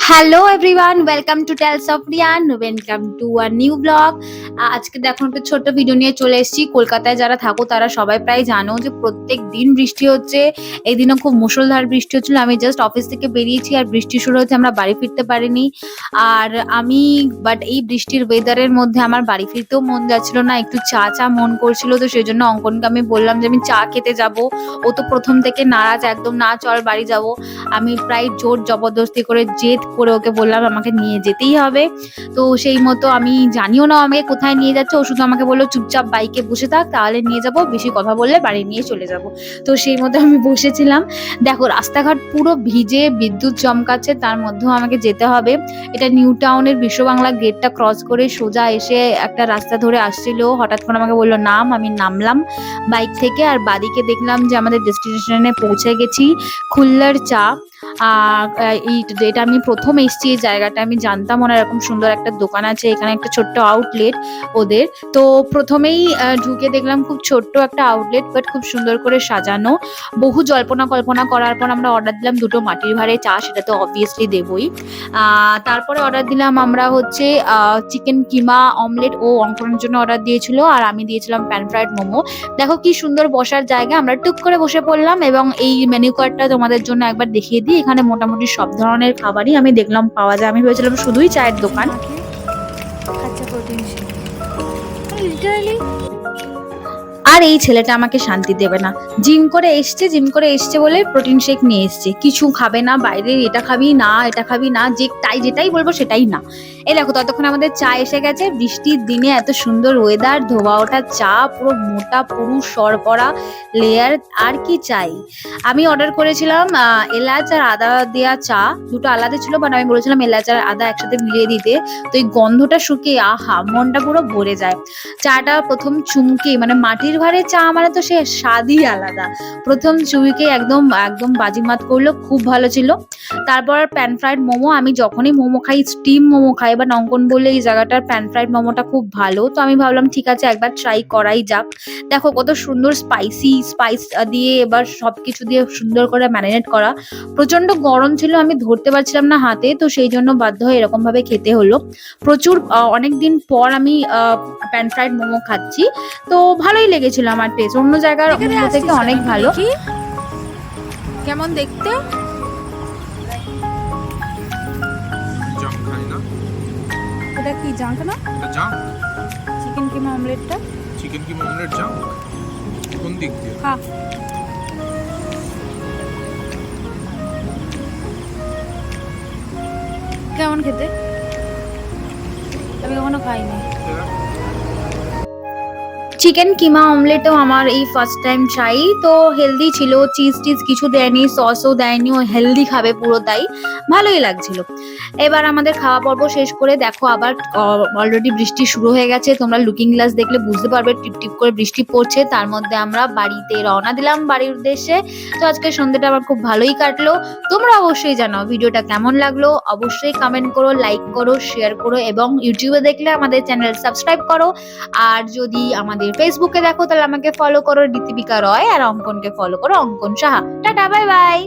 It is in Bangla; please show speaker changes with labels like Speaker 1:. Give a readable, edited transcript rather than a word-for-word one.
Speaker 1: Hello everyone, welcome to tales of Riyan, welcome to a new blog. আজকে দেখো একটা ছোট্ট ভিডিও নিয়ে চলে এসেছি। কলকাতায় যারা থাকো তারা সবাই প্রায় জানো যে প্রত্যেক দিন বৃষ্টি হচ্ছে। এই দিনও খুব মুষলধার বৃষ্টি হচ্ছিল। আমি জাস্ট অফিস থেকে বেরিয়েছি আর বৃষ্টি শুরু হচ্ছে, আমরা বাড়ি ফিরতে পারিনি। আর আমি বাট এই বৃষ্টির ওয়েদারের মধ্যে আমার বাড়ি ফিরতেও মন যাচ্ছিল না, একটু চা চা মন করছিল। তো সেই জন্য অঙ্কনকে আমি বললাম যে আমি চা খেতে যাব। ও তো প্রথম থেকে নারাজ, একদম না চল বাড়ি যাব। আমি প্রায় জোর জবরদস্তি করে জেদ করে ওকে বললাম আমাকে নিয়ে যেতেই হবে। তো সেই মতো আমি জানিও না আমাকে কোথায় নিয়ে যাচ্ছে, ও শুধু আমাকে বললো চুপচাপ বাইকে বসে থাক, তাহলে নিয়ে যাব, বেশি কথা বললে বাড়ি নিয়ে চলে যাব। তো সেই মতো আমি বসেছিলাম। দেখো রাস্তাঘাট পুরো ভিজে, বিদ্যুৎ চমকাচ্ছে, তার মধ্যেও আমাকে যেতে হবে। এটা নিউ টাউনের বিশ্ব বাংলা গেটটা ক্রস করে সোজা এসে একটা রাস্তা ধরে আসছিল। হঠাৎ করে আমাকে বললো নাম, আমি নামলাম বাইক থেকে। আর বাদিকে দেখলাম যে আমাদের ডেস্টিনেশনে পৌঁছে গেছি, খুল্লার চা। এটা আমি প্রথম এসেছি এই জায়গাটা, আমি জানতাম না এরকম সুন্দর একটা দোকান আছে এখানে, একটা ছোট্ট আউটলেট ওদের। তো প্রথমেই ঢুকে দেখলাম খুব ছোট্ট একটা আউটলেট, বাট খুব সুন্দর করে সাজানো। বহু জল্পনা কল্পনা করার পর আমরা অর্ডার দিলাম দুটো মাটির ভাঁড়ে চা, সেটা তো অবভিয়াসলি দেবই। তারপরে অর্ডার দিলাম আমরা হচ্ছে চিকেন কিমা অমলেট, ও অঙ্কনের জন্য অর্ডার দিয়েছিল, আর আমি দিয়েছিলাম প্যান ফ্রাইড মোমো। দেখো কি সুন্দর বসার জায়গা, আমরা টুক করে বসে পড়লাম। এবং এই মেনু কার্ডটা তোমাদের জন্য একবার দেখিয়ে দিই। এখানে মোটামুটি সব ধরনের খাবারই আমি দেখলাম পাওয়া যায়। আমি ভেবেছিলাম শুধুই চায়ের দোকান।
Speaker 2: আচ্ছা, প্রোটিন শেক লিটারালি।
Speaker 1: আর এই ছেলেটা আমাকে শান্তি দেবে না। জিম করে এসছে বলে প্রোটিন শেক নিয়ে এসছে। কিছু খাবে না, বাইরে এটা খাবি না, এটা খাবি না, যেটাই বলবো সেটাই না। এই দেখো ততক্ষণ আমাদের চা এসে গেছে। বৃষ্টির দিনে এত সুন্দর ওয়েদার, ধোয়া ওঠা চা, পুরো মোটা পুরু সরপরা লেয়ার, আর কি চাই। আমি অর্ডার করেছিলাম এলাচ আর আদা দেওয়া চা, দুটো আলাদা ছিল, বাট আমি বলেছিলাম এলাচ আর আদা একসাথে মিলিয়ে দিতে। তো এই গন্ধটা শুকিয়ে আহা, মনটা পুরো ভরে যায়। চাটা প্রথম চুমকে, মানে মাটির ভাঁড়ে চা মানে তো সে স্বাদই আলাদা। প্রথম চুমুকে একদম একদম বাজিমাত করলো, খুব ভালো ছিল। তারপর প্যান ফ্রাইড মোমো, আমি যখনই মোমো খাই, স্টিম মোমো খাই, বা অঙ্কন বললে এই জায়গাটার প্যান ফ্রাইড মোমোটা খুব ভালো। তো আমি ভাবলাম ঠিক আছে একবার ট্রাই করাই যাক। দেখো কত সুন্দর স্পাইস দিয়ে, এবার সবকিছু দিয়ে সুন্দর করে ম্যারিনেট করা। প্রচন্ড গরম ছিল, আমি ধরতে পারছিলাম না হাতে, তো সেই জন্য বাধ্য হয়ে এরকম ভাবে খেতে হলো। প্রচুর অনেকদিন পর আমি প্যান ফ্রাইড মোমো খাচ্ছি, তো ভালোই লেগেছিল আমার টেস্ট, অন্য জায়গার মোমো থেকে অনেক ভালো।
Speaker 2: কেমন দেখতে?
Speaker 3: জাঙ্ক খাই না,
Speaker 2: এটা কি জাঙ্ক না?
Speaker 3: এটা জাঙ্ক।
Speaker 2: চিকেন কিমা অমলেটটা
Speaker 3: চিকেন কিমা অমলেট জাঙ্ক কোন দিক দিয়ে?
Speaker 2: খা। কেমন খেতে? আমি কখনো খাইনি।
Speaker 1: চিকেন কিমা অমলেটও আমার এই ফার্স্ট টাইম ট্রাই। তো হেলদি ছিল, চিজ টিজ কিছু দেয়নি, সসও দেয়নি, ও হেলদি খাবে পুরো, তাই ভালোই লাগছিল। এবার আমাদের খাওয়া পর্ব শেষ করে দেখো আবার অলরেডি বৃষ্টি শুরু হয়ে গেছে। তোমরা লুকিং গ্লাস দেখলে বুঝতে পারবে টিপ টিপ করে বৃষ্টি পড়ছে। তার মধ্যে আমরা বাড়িতে রওনা দিলাম, বাড়ির উদ্দেশ্যে। তো আজকে সন্ধ্যাটা আমার খুব ভালোই কাটলো। তোমরা অবশ্যই জানাও ভিডিওটা কেমন লাগলো, অবশ্যই কমেন্ট করো, লাইক করো, শেয়ার করো, এবং ইউটিউবে দেখলে আমাদের চ্যানেল সাবস্ক্রাইব করো। আর যদি আমাদের ফেসবুকে দেখো তাহলে আমাকে ফলো করো, দীপিকা রয়, আর অঙ্কনকে ফলো করো, অঙ্কন সাহা। Tata, bye bye.